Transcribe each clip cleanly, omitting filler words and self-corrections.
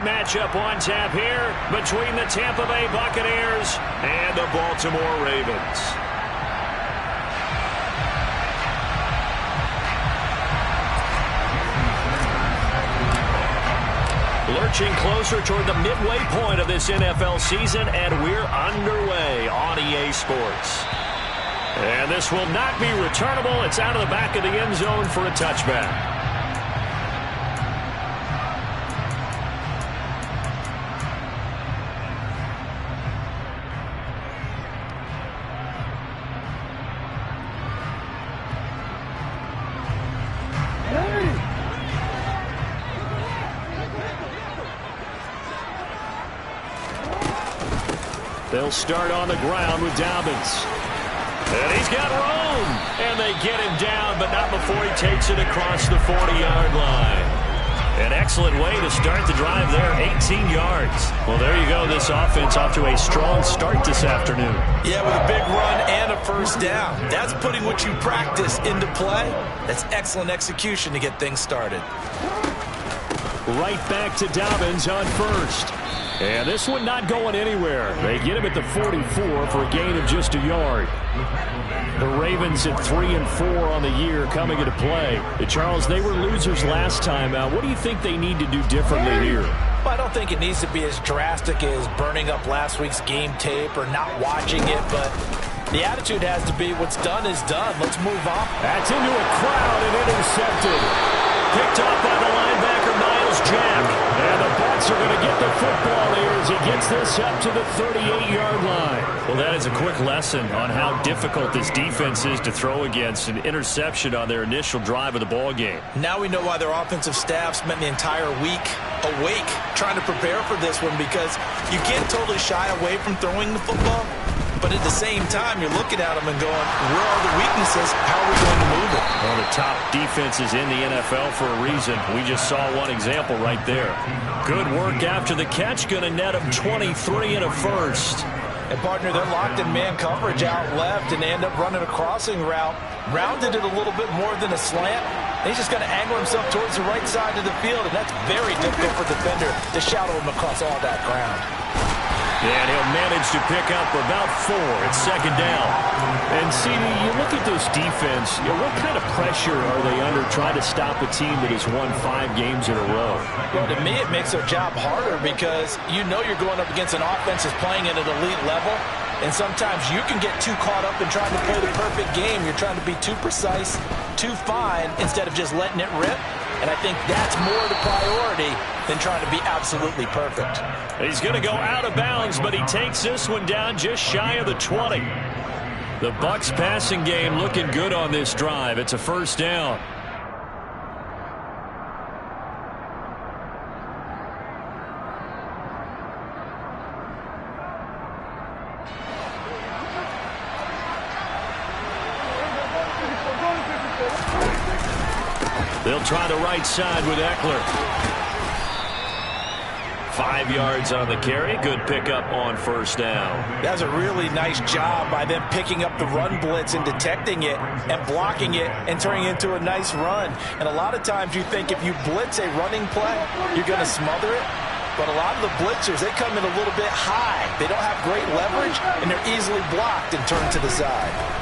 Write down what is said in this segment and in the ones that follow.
Matchup on tap here between the Tampa Bay Buccaneers and the Baltimore Ravens. Lurching closer toward the midway point of this NFL season, and we're underway on EA Sports. And this will not be returnable. It's out of the back of the end zone for a touchback. They'll start on the ground with Dobbins. And he's got room. And they get him down, but not before he takes it across the 40-yard line. An excellent way to start the drive there, 18 yards. Well, there you go. This offense off to a strong start this afternoon. Yeah, with a big run and a first down. That's putting what you practice into play. That's excellent execution to get things started. Right back to Dobbins on first. And this one not going anywhere. They get him at the 44 for a gain of just a yard. The Ravens at 3-4 on the year coming into play. Charles, they were losers last time out. What do you think they need to do differently here? Well, I don't think it needs to be as drastic as burning up last week's game tape or not watching it, but the attitude has to be what's done is done. Let's move on. That's into a crowd and intercepted. Picked up by the linebacker, Miles Jack. And the Bucs are going to get the football here as he gets this up to the 38-yard line. Well, that is a quick lesson on how difficult this defense is to throw against. An interception on their initial drive of the ball game. Now we know why their offensive staff spent the entire week awake trying to prepare for this one, because you can't totally shy away from throwing the football. But at the same time, you're looking at them and going, where are the weaknesses? How are we going to move it? One of the top defenses in the NFL for a reason. We just saw one example right there. Good work after the catch. Going to net him 23 and a first. And, partner, they're locked in man coverage out left, and they end up running a crossing route. Rounded it a little bit more than a slant. He's just going to angle himself towards the right side of the field, and that's very difficult for the defender to shadow him across all that ground. And he'll manage to pick up about 4 at second down. And, CD, you look at this defense, what kind of pressure are they under trying to stop a team that has won 5 games in a row? Well, to me, it makes their job harder because you know you're going up against an offense that's playing at an elite level. And sometimes you can get too caught up in trying to play the perfect game. You're trying to be too precise, too fine, instead of just letting it rip. And I think that's more the priority than trying to be absolutely perfect. He's going to go out of bounds, but he takes this one down just shy of the 20. The Bucs passing game looking good on this drive. It's a first down. They'll try the right side with Eckler. 5 yards on the carry. Good pickup on first down. That was a really nice job by them picking up the run blitz and detecting it and blocking it and turning it into a nice run. And a lot of times you think if you blitz a running play, you're going to smother it. But a lot of the blitzers, they come in a little bit high. They don't have great leverage, and they're easily blocked and turned to the side.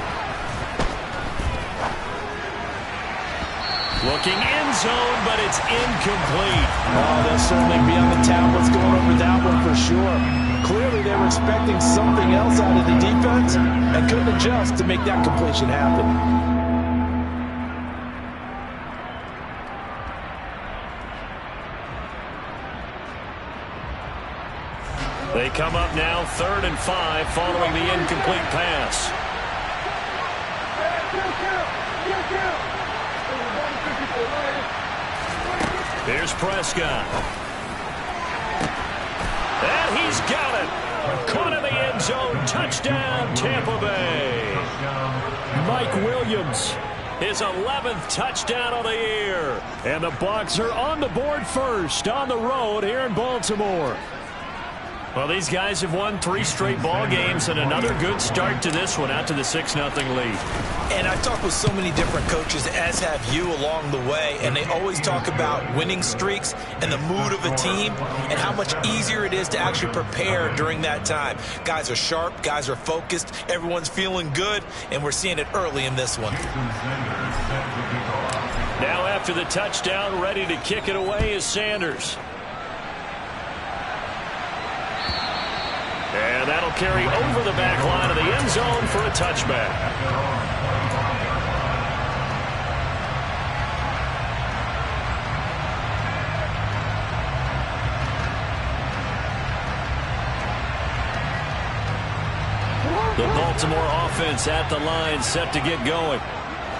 Looking end zone, but it's incomplete. Oh, they'll certainly be on the tablets going over that one for sure. Clearly, they were expecting something else out of the defense and couldn't adjust to make that completion happen. They come up now 3rd and 5 following the incomplete pass. Here's Prescott. And he's got it. Caught in the end zone. Touchdown, Tampa Bay. Mike Williams, his 11th touchdown of the year. And the Bucs are on the board first on the road here in Baltimore. Well, these guys have won 3 straight ball games and another good start to this one out to the 6-0 lead. And I've talked with so many different coaches, as have you, along the way, and they always talk about winning streaks and the mood of a team and how much easier it is to actually prepare during that time. Guys are sharp, guys are focused, everyone's feeling good, and we're seeing it early in this one. Now after the touchdown, ready to kick it away is Sanders. And that'll carry over the back line of the end zone for a touchback. The Baltimore offense at the line, set to get going.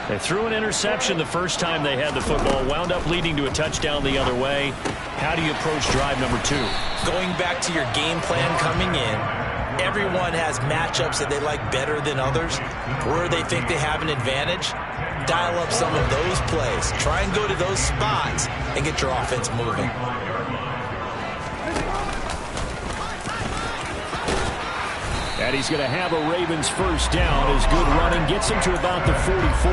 They threw an interception the first time they had the football, wound up leading to a touchdown the other way. How do you approach drive number 2? Going back to your game plan coming in, everyone has matchups that they like better than others, where they think they have an advantage. Dial up some of those plays. Try and go to those spots and get your offense moving. And he's going to have a Ravens first down as good running gets him to about the 44.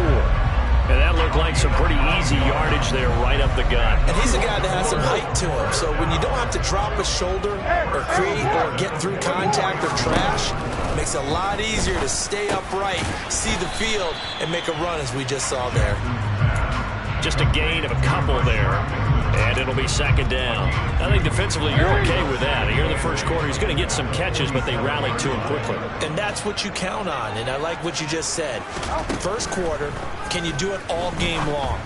And that looked like some pretty easy yardage there right up the gut. And he's a guy that has some height to him. So when you don't have to drop a shoulder or create or get through contact or trash, it makes it a lot easier to stay upright, see the field, and make a run as we just saw there. Just a gain of a couple there. And it'll be 2nd down. I think defensively you're okay with that. Here in the first quarter, he's going to get some catches, but they rallied to him quickly. And that's what you count on, and I like what you just said. First quarter, can you do it all game long?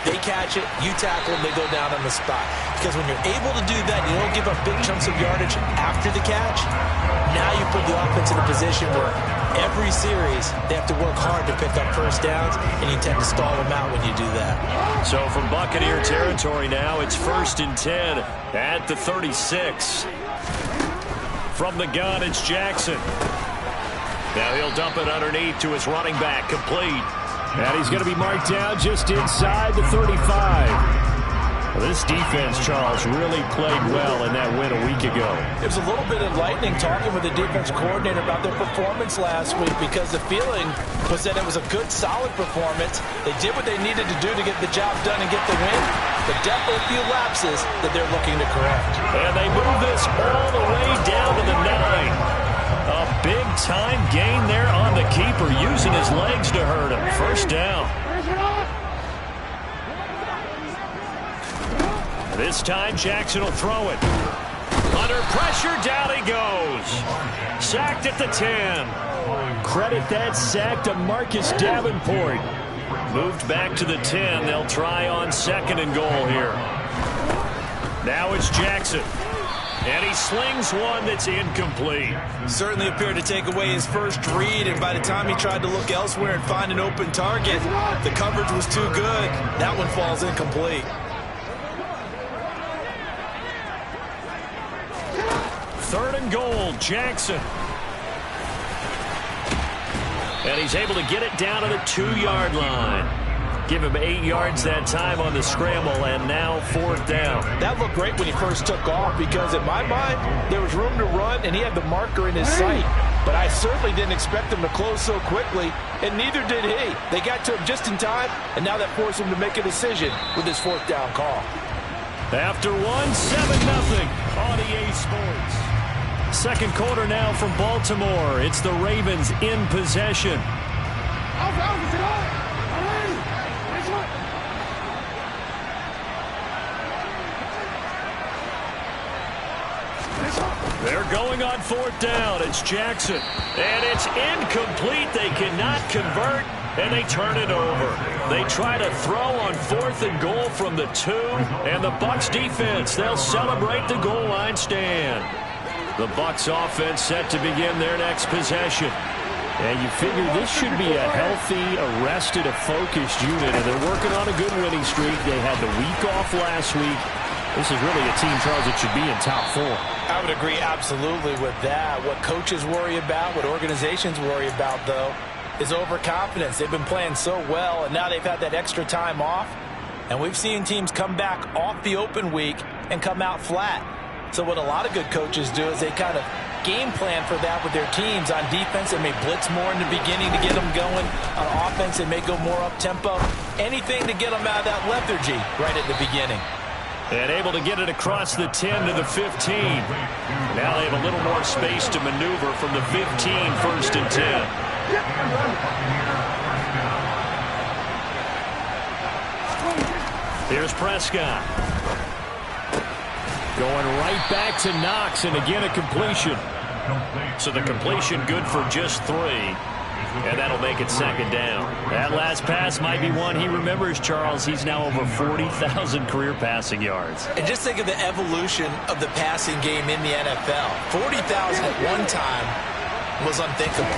They catch it, you tackle them, they go down on the spot. Because when you're able to do that, you don't give up big chunks of yardage after the catch. Now you put the offense in a position where every series they have to work hard to pick up first downs, and you tend to stall them out when you do that. So from Buccaneer territory now, it's 1st and 10 at the 36. From the gun, it's Jackson. Now he'll dump it underneath to his running back, complete. And he's going to be marked down just inside the 35. Well, this defense, Charles, really played well in that win a week ago. It was a little bit enlightening talking with the defense coordinator about their performance last week, because the feeling was that it was a good, solid performance. They did what they needed to do to get the job done and get the win, but definitely a few lapses that they're looking to correct. And they move this all the way down to the 9. A big-time gain there on the keeper, using his legs to hurt him. First down. This time, Jackson will throw it. Under pressure, down he goes. Sacked at the 10. Credit that sack to Marcus Davenport. Moved back to the 10. They'll try on 2nd and goal here. Now it's Jackson. And he slings one that's incomplete. Certainly appeared to take away his first read, and by the time he tried to look elsewhere and find an open target, the coverage was too good. That one falls incomplete. 3rd and goal, Jackson. And he's able to get it down to the 2-yard line. Give him 8 yards that time on the scramble, and now 4th down. That looked great when he first took off, because in my mind, there was room to run, and he had the marker in his sight. But I certainly didn't expect him to close so quickly, and neither did he. They got to him just in time, and now that forced him to make a decision with his 4th down call. After 1, 7-0 on EA Sports. 2nd quarter now from Baltimore. It's the Ravens in possession. They're going on 4th down. It's Jackson. And it's incomplete. They cannot convert, and they turn it over. They try to throw on 4th and goal from the 2. And the Bucs defense, they'll celebrate the goal line stand. The Bucs offense set to begin their next possession. And you figure this should be a healthy, arrested, a focused unit. And they're working on a good winning streak. They had the week off last week. This is really a team, Charles, that should be in top 4. I would agree absolutely with that. What coaches worry about, what organizations worry about, though, is overconfidence. They've been playing so well, and now they've had that extra time off. And we've seen teams come back off the open week and come out flat. So what a lot of good coaches do is they kind of game plan for that with their teams. On defense, they may blitz more in the beginning to get them going. On offense, they may go more up-tempo. Anything to get them out of that lethargy right at the beginning. And able to get it across the 10 to the 15. Now they have a little more space to maneuver from the 15, 1st and 10. Here's Prescott. Going right back to Knox, and again a completion. So the completion good for just 3. And that'll make it 2nd down. That last pass might be one he remembers, Charles. He's now over 40,000 career passing yards. And just think of the evolution of the passing game in the NFL. 40,000 at one time was unthinkable.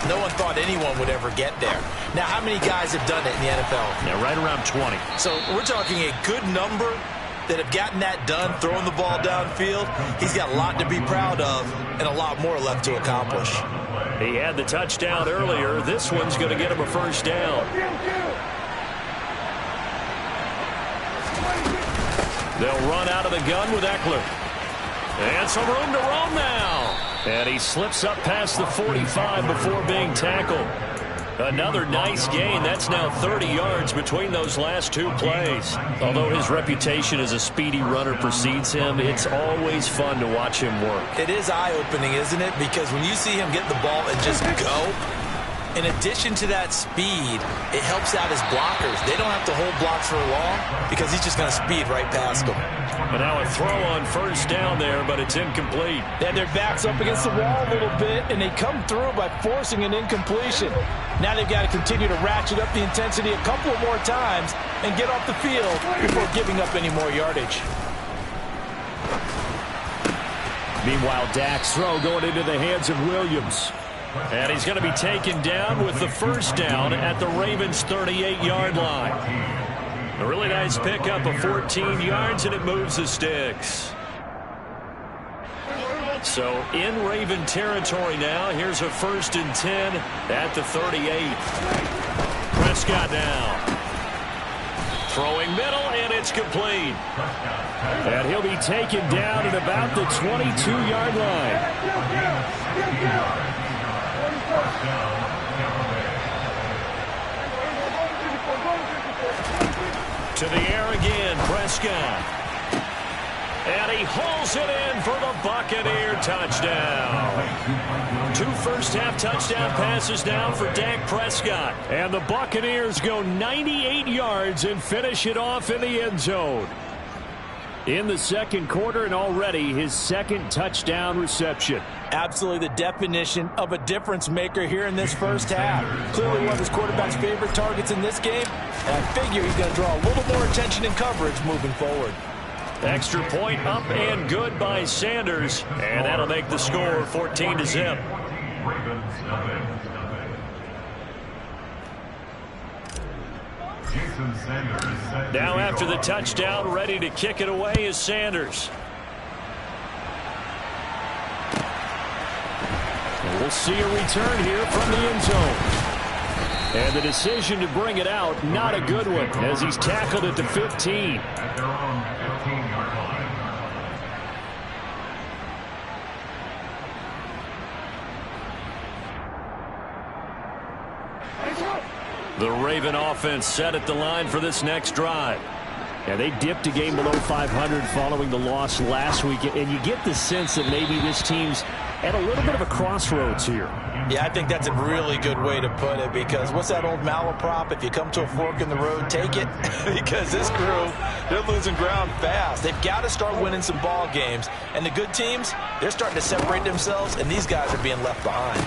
No one thought anyone would ever get there. Now, how many guys have done it in the NFL? Yeah, right around 20. So we're talking a good number that have gotten that done, throwing the ball downfield. He's got a lot to be proud of and a lot more left to accomplish. He had the touchdown earlier. This one's going to get him a 1st down. They'll run out of the gun with Eckler. And some room to roam now. And he slips up past the 45 before being tackled. Another nice gain. That's now 30 yards between those last 2 plays. Although his reputation as a speedy runner precedes him, it's always fun to watch him work. It is eye-opening, isn't it? Because when you see him get the ball and just go, in addition to that speed, it helps out his blockers. They don't have to hold blocks for long because he's just going to speed right past them. And now a throw on 1st down there, but it's incomplete. Then their back's up against the wall a little bit, and they come through by forcing an incompletion. Now they've got to continue to ratchet up the intensity a couple of more times and get off the field before giving up any more yardage. Meanwhile, Dak's throw going into the hands of Williams. And he's going to be taken down with the 1st down at the Ravens' 38-yard line. A really nice pickup of 14 yards, and it moves the sticks. So in Raven territory now. Here's a 1st and 10 at the 38. Prescott now. Throwing middle, and it's complete. And he'll be taken down at about the 22-yard line. To the air again, Prescott. And he hauls it in for the Buccaneer touchdown. 2 first-half touchdown passes now for Dak Prescott. And the Buccaneers go 98 yards and finish it off in the end zone. In the 2nd quarter, and already his 2nd touchdown reception. Absolutely the definition of a difference maker here in this 1st half. Clearly one of his quarterback's favorite targets in this game. And I figure he's going to draw a little more attention and coverage moving forward. Extra point up and good by Sanders. And that'll make the score 14-0. Now after the touchdown, ready to kick it away is Sanders. And we'll see a return here from the end zone. And the decision to bring it out, not a good one, as he's tackled at the 15. The Raven offense set at the line for this next drive. Yeah, they dipped a game below 500 following the loss last week, and you get the sense that maybe this team's at a little bit of a crossroads here. Yeah, I think that's a really good way to put it, because what's that old malaprop? If you come to a fork in the road, take it. Because this crew, they're losing ground fast. They've got to start winning some ball games. And the good teams, they're starting to separate themselves, and these guys are being left behind.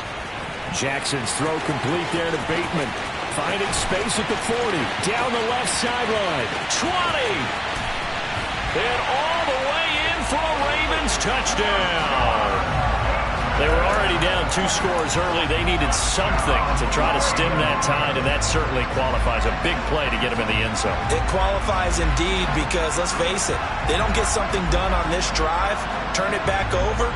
Jackson's throw complete there to Bateman. Finding space at the 40. Down the left sideline. 20. And all the way in for a Ravens touchdown. They were already down 2 scores early. They needed something to try to stem that tide, and that certainly qualifies. A big play to get them in the end zone. It qualifies indeed, because let's face it, they don't get something done on this drive, turn it back over,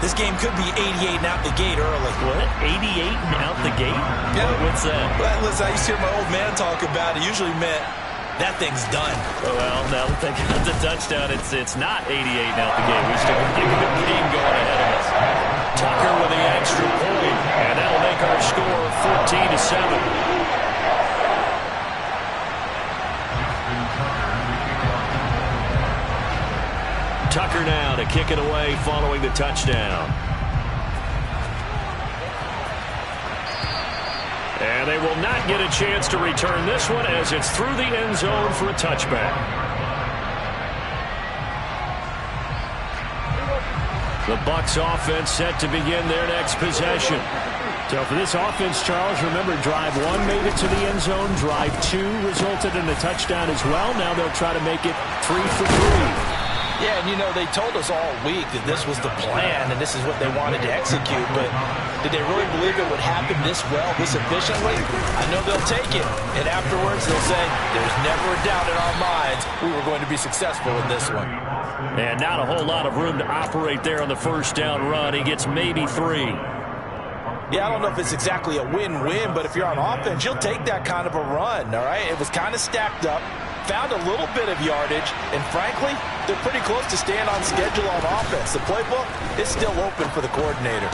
this game could be 88 and out the gate early. What? 88 and out the gate? Yeah. What's that? Well, listen, I used to hear my old man talk about it. Usually meant that thing's done. Well, now that they got the touchdown, it's not 88 now at the game. We still got a good game going ahead of us. Tucker with the extra point, and that'll make our score 14-7. Tucker now to kick it away following the touchdown. And they will not get a chance to return this one as it's through the end zone for a touchback. The Bucs offense set to begin their next possession. So for this offense, Charles, remember, drive 1 made it to the end zone. Drive 2 resulted in a touchdown as well. Now they'll try to make it 3 for 3. Yeah, and you know, they told us all week that this was the plan and this is what they wanted to execute, but did they really believe it would happen this well, this efficiently? I know they'll take it, and afterwards they'll say, there's never a doubt in our minds we were going to be successful in this one. And not a whole lot of room to operate there on the first down run. He gets maybe 3. Yeah, I don't know if it's exactly a win-win, but if you're on offense, you'll take that kind of a run, all right? It was kind of stacked up, found a little bit of yardage, and frankly, they're pretty close to staying on schedule on offense. The playbook is still open for the coordinator.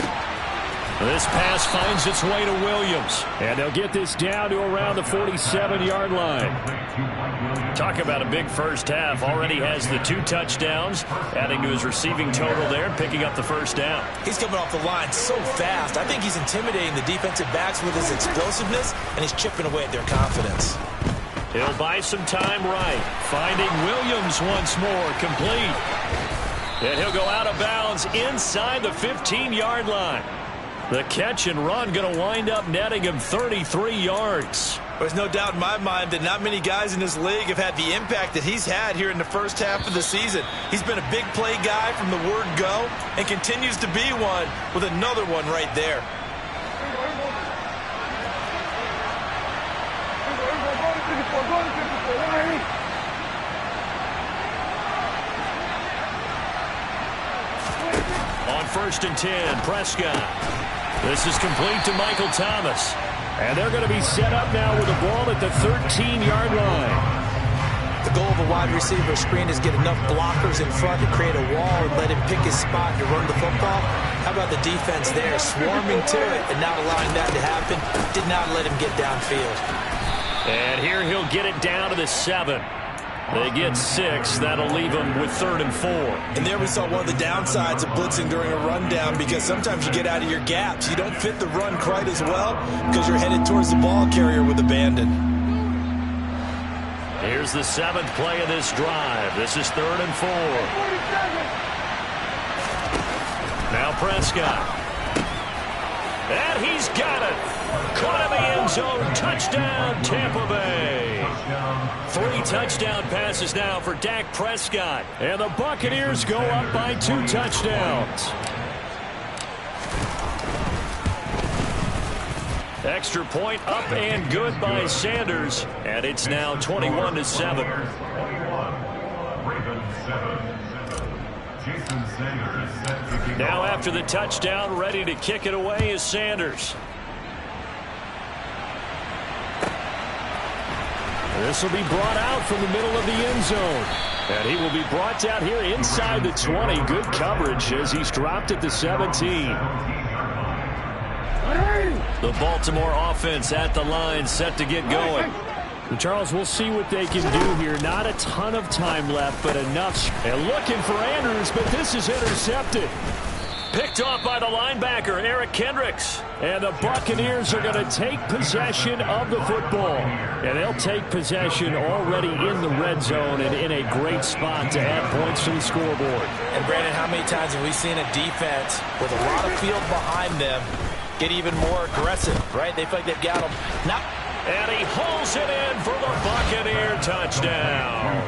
This pass finds its way to Williams, and they'll get this down to around the 47-yard line. Talk about a big first half. Already has the 2 touchdowns, adding to his receiving total there, picking up the first down. He's coming off the line so fast. I think he's intimidating the defensive backs with his explosiveness, and he's chipping away at their confidence. He'll buy some time right. Finding Williams once more, complete. And he'll go out of bounds inside the 15-yard line. The catch and run going to wind up netting him 33 yards. There's no doubt in my mind that not many guys in this league have had the impact that he's had here in the first half of the season. He's been a big play guy from the word go and continues to be one with another one right there. On 1st and 10, Prescott. This is complete to Michael Thomas. And they're going to be set up now with the ball at the 13-yard line. The goal of a wide receiver screen is get enough blockers in front to create a wall and let him pick his spot to run the football. How about the defense there, swarming to it and not allowing that to happen? Did not let him get downfield. And here he'll get it down to the 7. They get 6. That'll leave them with 3rd and 4. And there we saw one of the downsides of blitzing during a rundown, because sometimes you get out of your gaps. You don't fit the run quite as well because you're headed towards the ball carrier with abandon. Here's the 7th play of this drive. This is 3rd and 4. Now Prescott. And he's got it. Caught in the end zone. Touchdown, Tampa Bay. 3 touchdown passes now for Dak Prescott. And the Buccaneers go up by 2 touchdowns. Extra point up and good by Sanders. And it's now 21-7. Now after the touchdown, ready to kick it away is Sanders. This will be brought out from the middle of the end zone. And he will be brought down here inside the 20. Good coverage as he's dropped at the 17. The Baltimore offense at the line, set to get going. And Charles, we'll see what they can do here. Not a ton of time left, but enough. And looking for Andrews, but this is intercepted. Picked off by the linebacker, Eric Kendricks. And the Buccaneers are going to take possession of the football. And they'll take possession already in the red zone and in a great spot to add points to the scoreboard. And Brandon, how many times have we seen a defense with a lot of field behind them get even more aggressive, right? They feel like they've got them. Now, and he holds it in for the Buccaneer touchdown.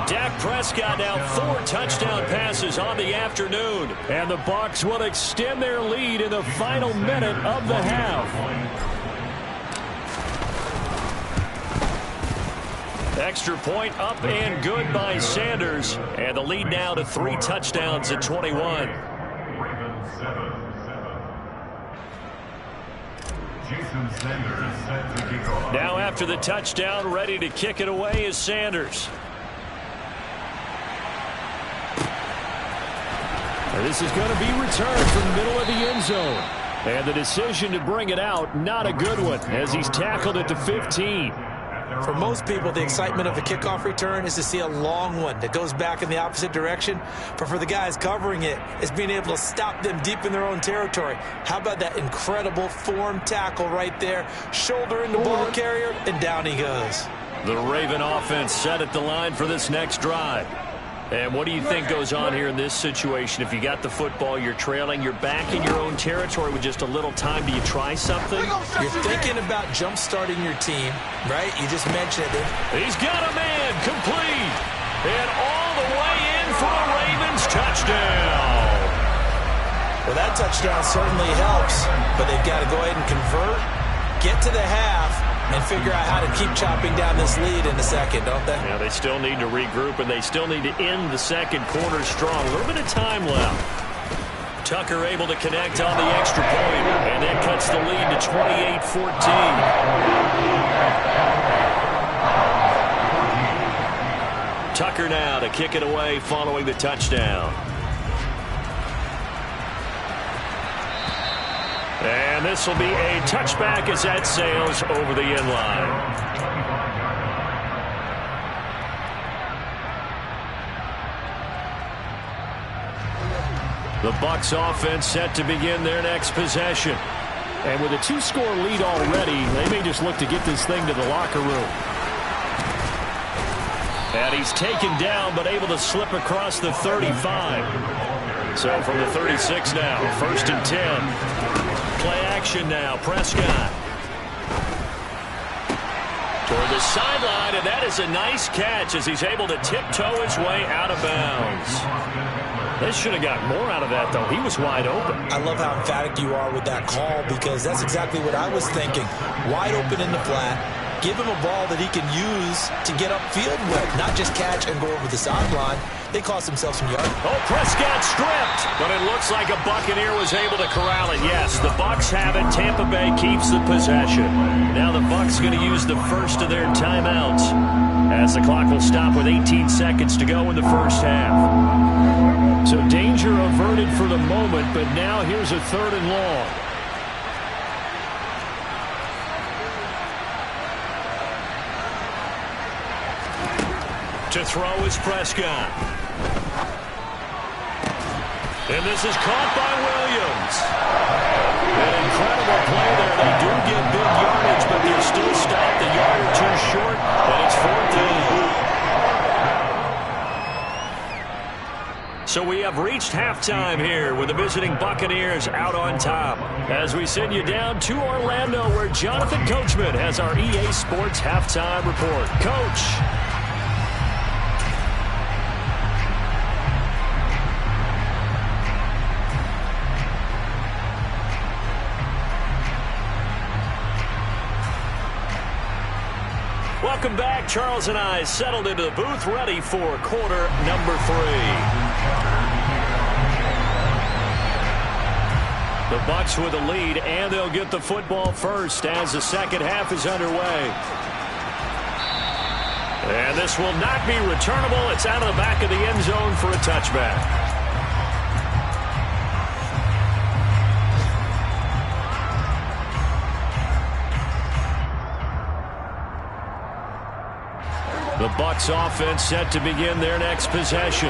Dak Prescott now 4 touchdown passes on the afternoon. And the Bucs will extend their lead in the final minute of the half. Extra point up and good by Sanders. And the lead now to 3 touchdowns at 21. Now after the touchdown, ready to kick it away is Sanders. And this is going to be returned from the middle of the end zone. And the decision to bring it out, not a good one, as he's tackled at the 15. For most people, the excitement of a kickoff return is to see a long one that goes back in the opposite direction. But for the guys covering it, it's being able to stop them deep in their own territory. How about that incredible form tackle right there? Shoulder in the ball carrier, and down he goes. The Raven offense set at the line for this next drive. And what do you think goes on here in this situation? If you got the football, you're trailing, you're back in your own territory with just a little time. Do you try something? You're thinking about jump-starting your team, right? You just mentioned it. He's got a man complete. And all the way in for a Ravens touchdown. Well, that touchdown certainly helps, but they've got to go ahead and convert, get to the half, and figure out how to keep chopping down this lead in the second, don't they? Yeah, they still need to regroup, and they still need to end the second quarter strong. A little bit of time left. Tucker able to connect on the extra point, and that cuts the lead to 28-14. Tucker now to kick it away following the touchdown. And this will be a touchback as that sails over the end line. The Bucs offense set to begin their next possession. And with a 2-score lead already, they may just look to get this thing to the locker room. And he's taken down, but able to slip across the 35. So from the 36 now, 1st and 10. Play action now, Prescott. Toward the sideline, and that is a nice catch as he's able to tiptoe his way out of bounds. They should have got more out of that, though. He was wide open. I love how emphatic you are with that call, because that's exactly what I was thinking. Wide open in the flat. Give him a ball that he can use to get upfield with, not just catch and go over the sideline. They cost themselves some yards. Oh, Prescott stripped, but it looks like a Buccaneer was able to corral it. Yes, the Bucs have it. Tampa Bay keeps the possession. Now the Bucs going to use the first of their timeouts, as the clock will stop with 18 seconds to go in the first half. So danger averted for the moment, but now here's a 3rd and long. To throw is Prescott. And this is caught by Williams. An incredible play there. They do get big yardage, but they're still stopped a yard or two short, and it's 4th down. So we have reached halftime here with the visiting Buccaneers out on top. As we send you down to Orlando, where Jonathan Coachman has our EA Sports halftime report. Coach. Welcome back. Charles and I settled into the booth, ready for quarter number 3. The Bucs with a lead, and they'll get the football first as the second half is underway. And this will not be returnable. It's out of the back of the end zone for a touchback. The Bucs offense set to begin their next possession.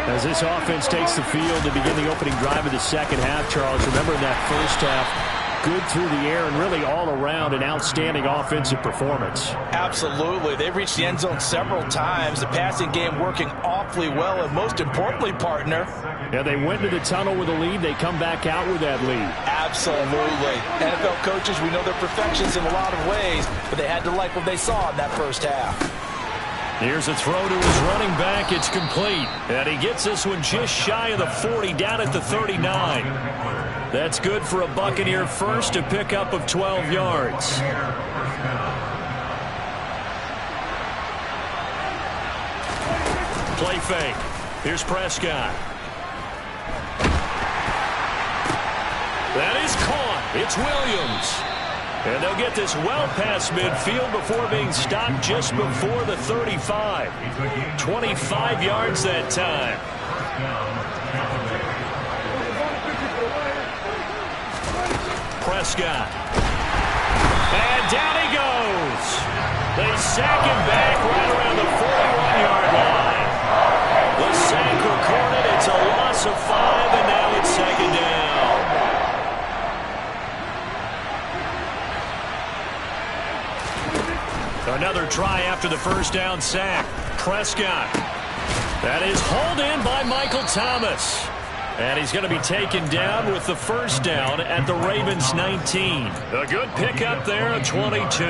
As this offense takes the field to begin the opening drive of the second half, Charles, remember in that first half, good through the air and really all around an outstanding offensive performance. Absolutely. They've reached the end zone several times. The passing game working awfully well, and most importantly, partner. Yeah, they went into the tunnel with a lead. They come back out with that lead. Absolutely. NFL coaches, we know they're perfections in a lot of ways, but they had to like what they saw in that first half. Here's a throw to his running back. It's complete. And he gets this one just shy of the 40, down at the 39. That's good for a Buccaneer first, to pick up of 12 yards. Play fake. Here's Prescott. That is caught. It's Williams. And they'll get this well past midfield before being stopped just before the 35. 25 yards that time. Prescott. And down he goes. They sack him back right around the 41-yard line. The sack recorded. It's a loss of 5, and now it's second down. Another try after the first down sack. Prescott. That is hauled in by Michael Thomas. And he's going to be taken down with the first down at the Ravens 19. A good pickup there at 22.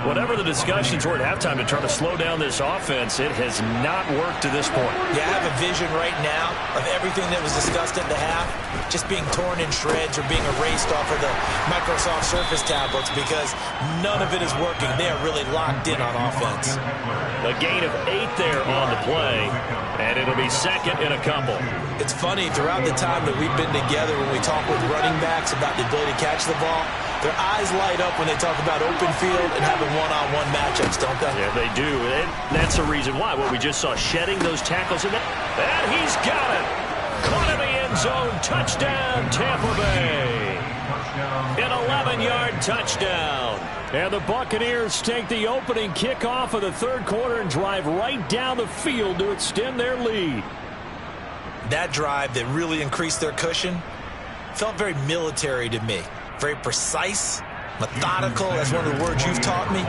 Whatever the discussions were at halftime to try to slow down this offense, it has not worked to this point. Yeah, I have a vision right now of everything that was discussed at the half just being torn in shreds or being erased off of the Microsoft Surface tablets because none of it is working. They are really locked in on offense. A gain of 8 there on the play, and it'll be second in a couple. It's funny, throughout the time that we've been together when we talk with running backs about the ability to catch the ball, their eyes light up when they talk about open field and having one-on-one matchups, don't they? Yeah, they do. And that's the reason why. What we just saw, shedding those tackles. And he's got it. Caught in the end zone. Touchdown, Tampa Bay. An 11-yard touchdown. And the Buccaneers take the opening kickoff of the third quarter and drive right down the field to extend their lead. That drive that really increased their cushion felt very military to me. Very precise, methodical. That's one of the words you've taught me.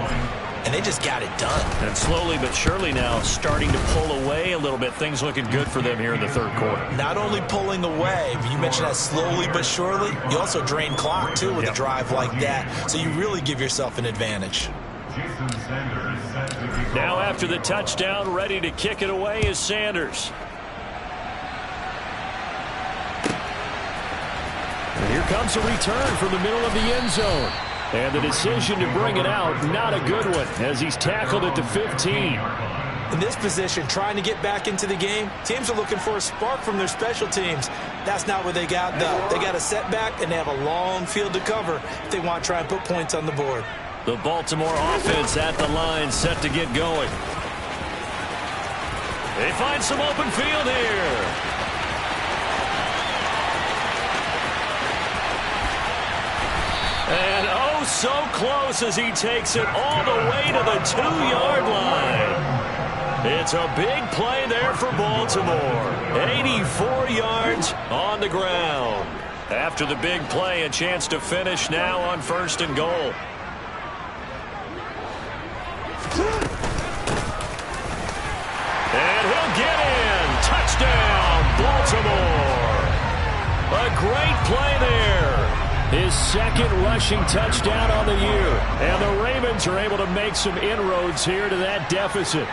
And they just got it done. And slowly but surely now starting to pull away a little bit. Things looking good for them here in the third quarter. Not only pulling away, but you mentioned that slowly but surely. You also drain clock, too, with a drive like that. So you really give yourself an advantage. Now after the touchdown, ready to kick it away is Sanders. And here comes a return from the middle of the end zone. And the decision to bring it out, not a good one, as he's tackled at the 15. In this position, trying to get back into the game, teams are looking for a spark from their special teams. That's not what they got, though. They got a setback, and they have a long field to cover if they want to try and put points on the board. The Baltimore offense at the line, set to get going. They find some open field here. And oh, so close as he takes it all the way to the 2-yard line. It's a big play there for Baltimore. 84 yards on the ground. After the big play, a chance to finish now on 1st and goal. And he'll get in. Touchdown, Baltimore. A great play there. His second rushing touchdown on the year. And the Ravens are able to make some inroads here to that deficit.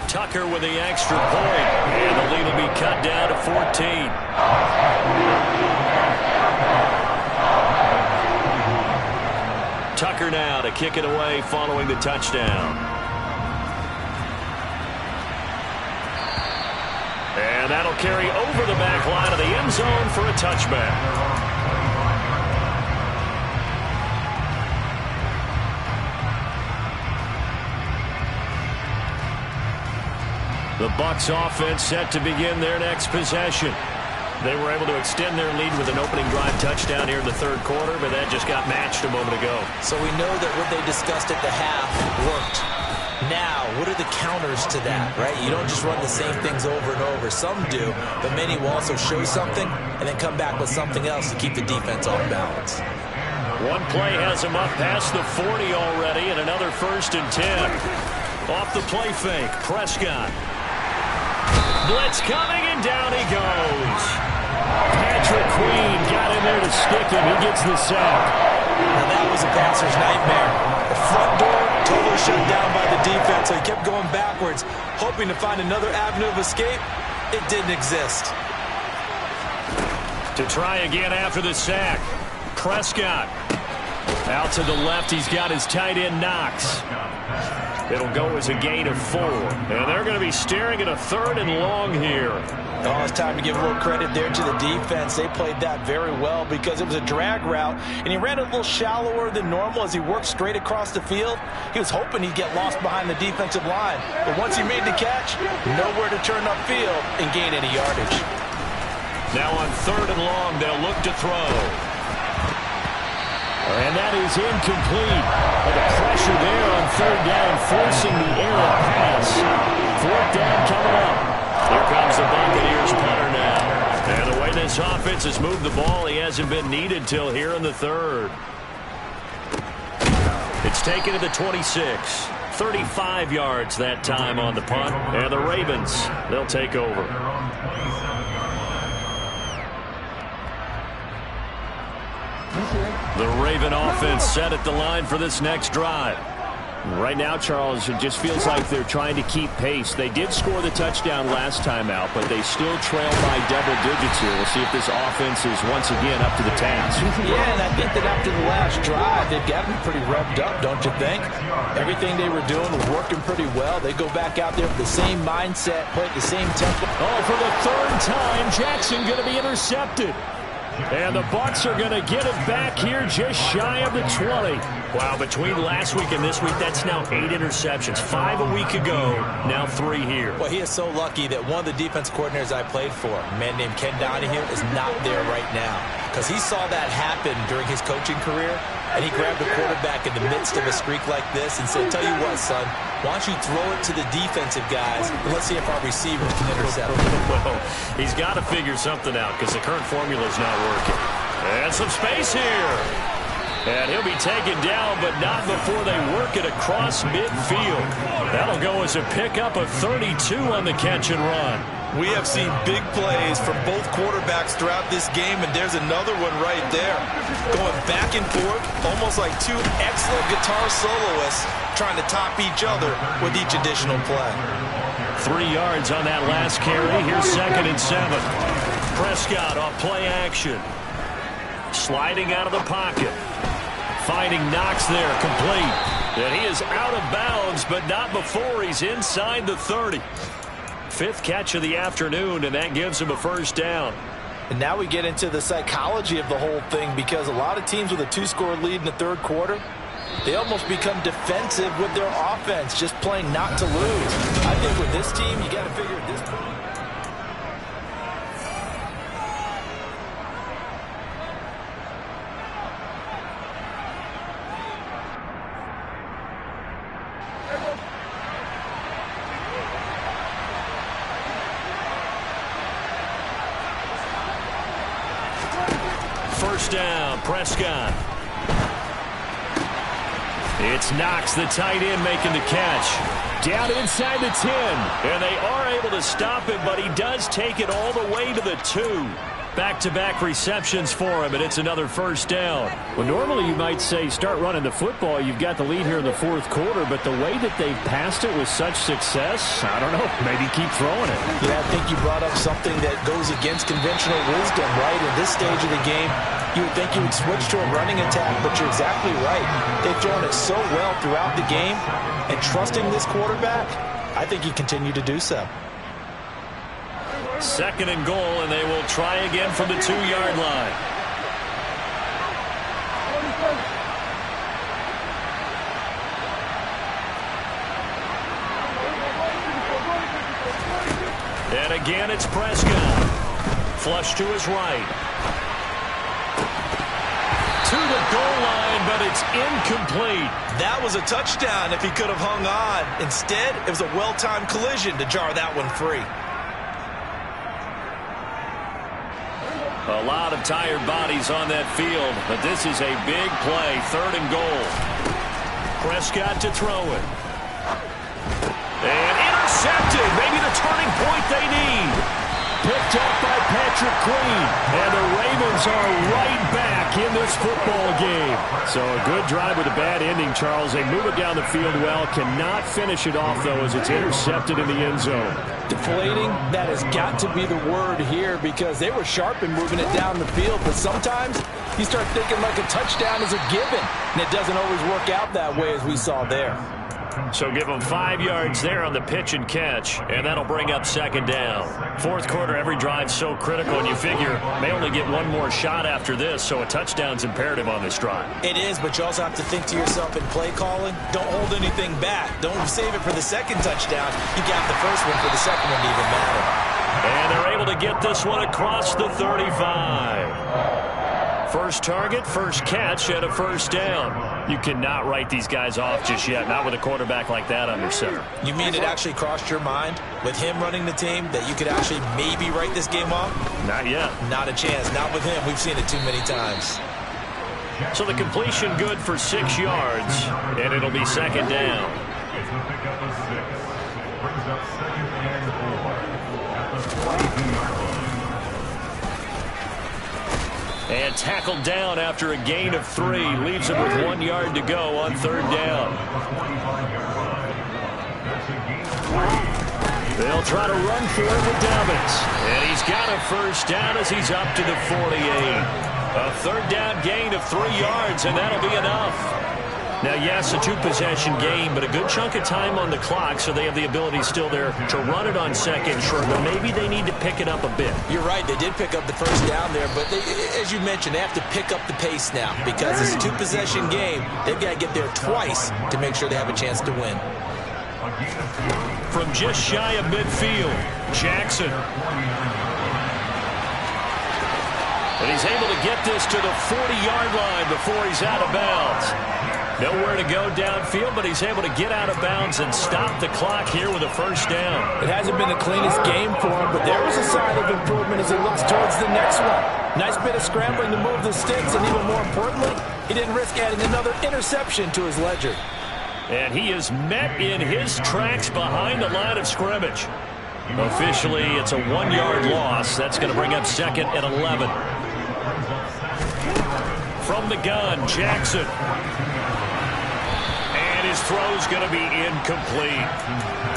Tucker with the extra point. And the lead will be cut down to 14. Tucker now to kick it away following the touchdown. And that'll carry over the back line of the end zone for a touchback. The Bucs offense set to begin their next possession. They were able to extend their lead with an opening drive touchdown here in the third quarter, but that just got matched a moment ago. So we know that what they discussed at the half worked. Now, what are the counters to that, right? You don't just run the same things over and over. Some do, but many will also show something and then come back with something else to keep the defense off balance. One play has him up past the 40 already, and another 1st and 10. Off the play fake, Prescott. Blitz coming, and down he goes. Patrick Queen got in there to stick him. He gets the sack. Now that was a passer's nightmare. The front door totally shut down by the defense, so he kept going backwards, hoping to find another avenue of escape. It didn't exist. To try again after the sack, Prescott. Out to the left, he's got his tight end Knox. It'll go as a gain of 4. And they're going to be staring at a 3rd and long here. Oh, it's time to give a little credit there to the defense. They played that very well because it was a drag route, and he ran a little shallower than normal as he worked straight across the field. He was hoping he'd get lost behind the defensive line. But once he made the catch, nowhere to turn upfield and gain any yardage. Now on 3rd and long, they'll look to throw. And that is incomplete. But the pressure there on 3rd down, forcing the errant pass. 4th down coming up. Here comes the Buccaneers punter now. And the way this offense has moved the ball, he hasn't been needed till here in the 3rd. It's taken to the 26. 35 yards that time on the punt. And the Ravens, they'll take over. The Raven offense set at the line for this next drive. Right now, Charles, it just feels like they're trying to keep pace. They did score the touchdown last time out, but they still trail by double digits here. We'll see if this offense is once again up to the task. Yeah, and I think that after the last drive, they've got to be pretty revved up, don't you think? Everything they were doing was working pretty well. They go back out there with the same mindset, play at the same tempo. Oh, for the 3rd time, Jackson going to be intercepted. And the Bucs are going to get it back here just shy of the 20. Wow, between last week and this week, that's now 8 interceptions. 5 a week ago, now 3 here. Well, he is so lucky that one of the defense coordinators I played for, a man named Ken Donahue, is not there right now. Because he saw that happen during his coaching career, and he grabbed the quarterback in the midst of a streak like this and said, tell you what, son, why don't you throw it to the defensive guys, and let's see if our receivers can intercept it. Well, he's got to figure something out because the current formula is not working. And some space here. And he'll be taken down, but not before they work it across midfield. That'll go as a pickup of 32 on the catch and run. We have seen big plays from both quarterbacks throughout this game, and there's another one right there. Going back and forth, almost like 2 excellent guitar soloists trying to top each other with each additional play. 3 yards on that last carry. Here's 2nd and 7. Prescott off play action. Sliding out of the pocket. Finding Knox there, complete. And he is out of bounds, but not before he's inside the 30. 5th catch of the afternoon, and that gives him a 1st down. And now we get into the psychology of the whole thing, because a lot of teams with a 2-score lead in the 3rd quarter, they almost become defensive with their offense, just playing not to lose. I think with this team, you got to figure at this point. First down, Prescott. It's Knox, the tight end, making the catch. Down inside the 10. And they are able to stop him, but he does take it all the way to the 2. Back-to-back receptions for him, and it's another 1st down. Well, normally you might say start running the football. You've got the lead here in the 4th quarter, but the way that they've passed it with such success, I don't know, maybe keep throwing it. Yeah, I think you brought up something that goes against conventional wisdom, right? In this stage of the game, you would think you would switch to a running attack, but you're exactly right. They've thrown it so well throughout the game, and trusting this quarterback, I think you continue to do so. 2nd and goal, and they will try again from the 2-yard line. And again, it's Prescott. Flush to his right. To the goal line, but it's incomplete. That was a touchdown if he could have hung on. Instead, it was a well-timed collision to jar that one free. A lot of tired bodies on that field, but this is a big play. 3rd and goal. Prescott to throw it. And intercepted. Maybe the turning point they need. Picked up by electric clean. And the Ravens are right back in this football game. So a good drive with a bad ending, Charles. They move it down the field well. Cannot finish it off, though, as it's intercepted in the end zone. Deflating, that has got to be the word here, because they were sharp in moving it down the field. But sometimes you start thinking like a touchdown is a given, and it doesn't always work out that way, as we saw there. So give them 5 yards there on the pitch and catch, and that'll bring up second down. Fourth quarter, every drive's so critical, and you figure they only get one more shot after this, so a touchdown's imperative on this drive. It is, but you also have to think to yourself in play calling, don't hold anything back. Don't save it for the second touchdown. You got the first one for the second one to even matter. And they're able to get this one across the 35. First target, first catch, and a first down. You cannot write these guys off just yet, not with a quarterback like that under center. You mean it actually crossed your mind with him running the team that you could actually maybe write this game off? Not yet. Not a chance. Not with him. We've seen it too many times. So the completion good for 6 yards, and it'll be second down. And tackled down after a gain of 3. Leaves him with 1 yard to go on third down. They'll try to run for it with Dobbins. And he's got a first down as he's up to the 48. A third down gain of 3 yards, and that'll be enough. Now, yes, a 2-possession game, but a good chunk of time on the clock, so they have the ability still there to run it on second, sure, but maybe they need to pick it up a bit. You're right, they did pick up the first down there, but they, as you mentioned, they have to pick up the pace now, because it's a 2-possession game. They've got to get there twice to make sure they have a chance to win. From just shy of midfield, Jackson. And he's able to get this to the 40-yard line before he's out of bounds. Nowhere to go downfield, but he's able to get out of bounds and stop the clock here with a first down. It hasn't been the cleanest game for him, but there was a sign of improvement as he looks towards the next one. Nice bit of scrambling to move the sticks, and even more importantly, he didn't risk adding another interception to his ledger. And he is met in his tracks behind the line of scrimmage. Officially, it's a 1-yard loss. That's going to bring up second and 11. From the gun, Jackson. His throw's going to be incomplete.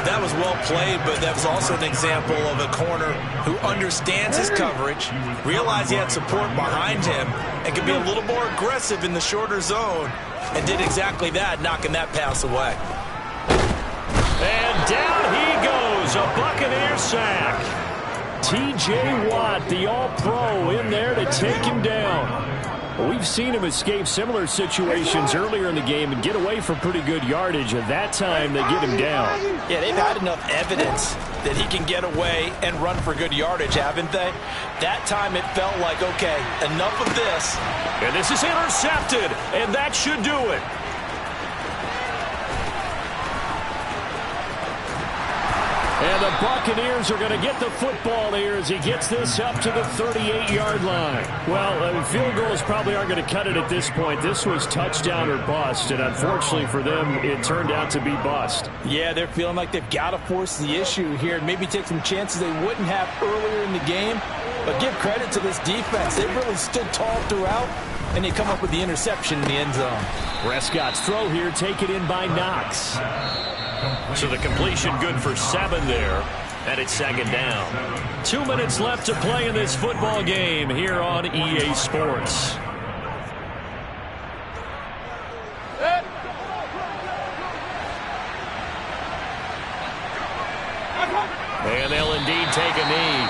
That was well played, but that was also an example of a corner who understands his coverage, realized he had support behind him, and can be a little more aggressive in the shorter zone, and did exactly that, knocking that pass away. And down he goes, a Buccaneer sack. T.J. Watt, the All-Pro, in there to take him down. We've seen him escape similar situations earlier in the game and get away from pretty good yardage. At that time, they get him down. Yeah, they've had enough evidence that he can get away and run for good yardage, haven't they? That time it felt like, okay, enough of this. And this is intercepted, and that should do it. And the Buccaneers are going to get the football here as he gets this up to the 38-yard line. Well, field goals probably aren't going to cut it at this point. This was touchdown or bust, and unfortunately for them, it turned out to be bust. Yeah, they're feeling like they've got to force the issue here and maybe take some chances they wouldn't have earlier in the game. But give credit to this defense. They really stood tall throughout, and they come up with the interception in the end zone. Prescott's throw here taken in by Knox. So the completion good for 7 there, and it's second down. 2 minutes left to play in this football game here on EA Sports. And they'll indeed take a knee.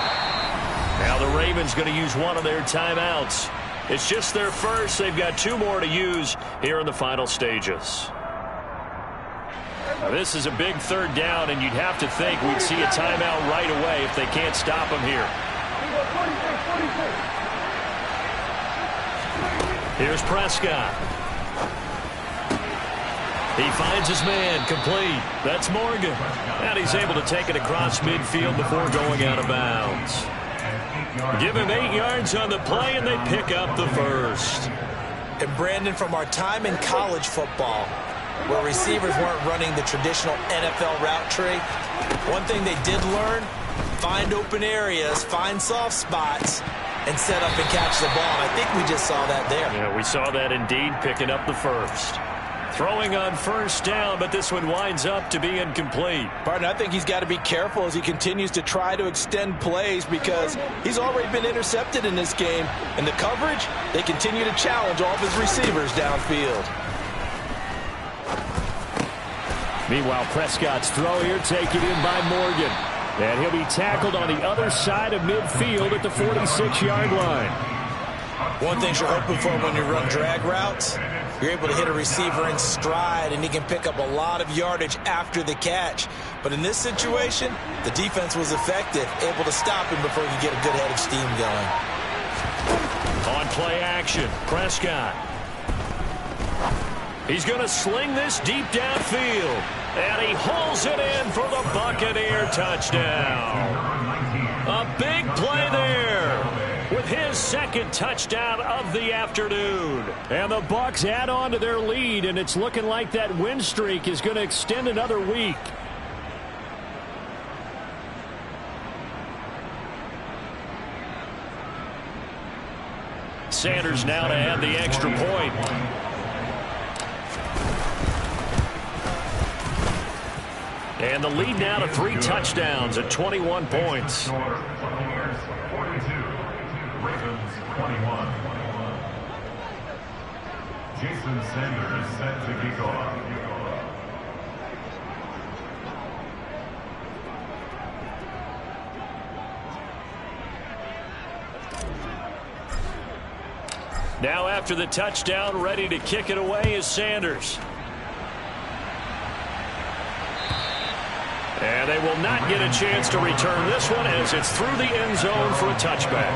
Now the Ravens going to use one of their timeouts. It's just their first. They've got 2 more to use here in the final stages. Now, this is a big third down, and you'd have to think we'd see a timeout right away if they can't stop him here. Here's Prescott. He finds his man, complete. That's Morgan. And he's able to take it across midfield before going out of bounds. Give him 8 yards on the play, and they pick up the first. And Brandon, from our time in college football, where receivers weren't running the traditional NFL route tree, one thing they did learn find open areas, find soft spots, and set up and catch the ball. I think we just saw that there. Yeah, we saw that indeed, picking up the first. Throwing on first down, but this one winds up to be incomplete. Partner, I think he's got to be careful as he continues to try to extend plays because he's already been intercepted in this game. And the coverage, they continue to challenge all of his receivers downfield. Meanwhile, Prescott's throw here taken in by Morgan. And he'll be tackled on the other side of midfield at the 46-yard line. One thing you're hoping for when you run drag routes, you're able to hit a receiver in stride, and he can pick up a lot of yardage after the catch. But in this situation, the defense was effective, able to stop him before he could get a good head of steam going. On play action, Prescott. He's going to sling this deep downfield. And he hauls it in for the Buccaneer touchdown. A big play there with his second touchdown of the afternoon. And the Bucs add on to their lead, and it's looking like that win streak is going to extend another week. Sanders now to add the extra point. And the lead now to 3 touchdowns at 21 points. Jason Sanders set to kick off. Now after the touchdown, ready to kick it away is Sanders. And they will not get a chance to return this one as it's through the end zone for a touchback.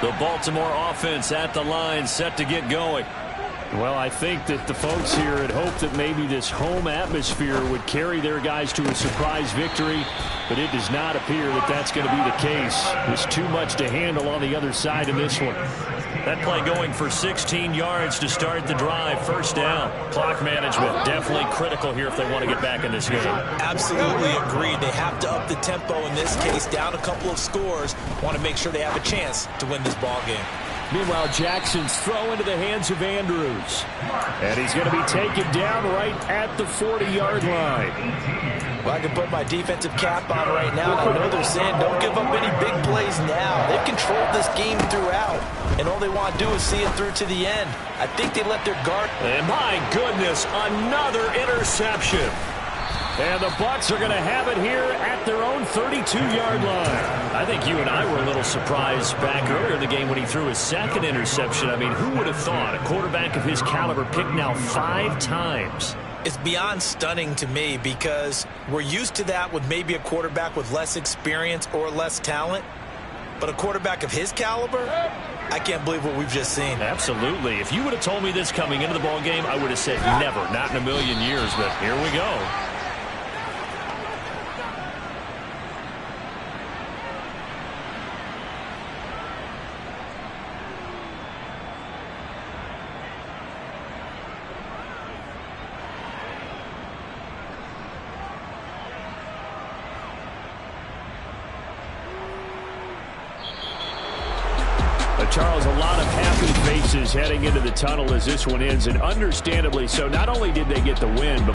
The Baltimore offense at the line, set to get going. Well, I think that the folks here had hoped that maybe this home atmosphere would carry their guys to a surprise victory, but it does not appear that that's going to be the case. There's too much to handle on the other side in this one. That play going for 16 yards to start the drive. First down. Clock management definitely critical here if they want to get back in this game. Absolutely agreed. They have to up the tempo in this case. Down a couple of scores. Want to make sure they have a chance to win this ball game. Meanwhile, Jackson's throw into the hands of Andrews. And he's going to be taken down right at the 40-yard line. Well, I can put my defensive cap on right now, and I know they're saying don't give up any big plays now. They've controlled this game throughout, and all they want to do is see it through to the end. I think they let their guard. And my goodness, another interception. And the Bucs are going to have it here at their own 32-yard line. I think you and I were a little surprised back earlier in the game when he threw his second interception. I mean, who would have thought a quarterback of his caliber picked now 5 times? It's beyond stunning to me because we're used to that with maybe a quarterback with less experience or less talent. But a quarterback of his caliber, I can't believe what we've just seen. Absolutely. If you would have told me this coming into the ballgame, I would have said never, not in a million years. But here we go. Charles, a lot of happy faces heading into the tunnel as this one ends, and understandably so. Not only did they get the win, but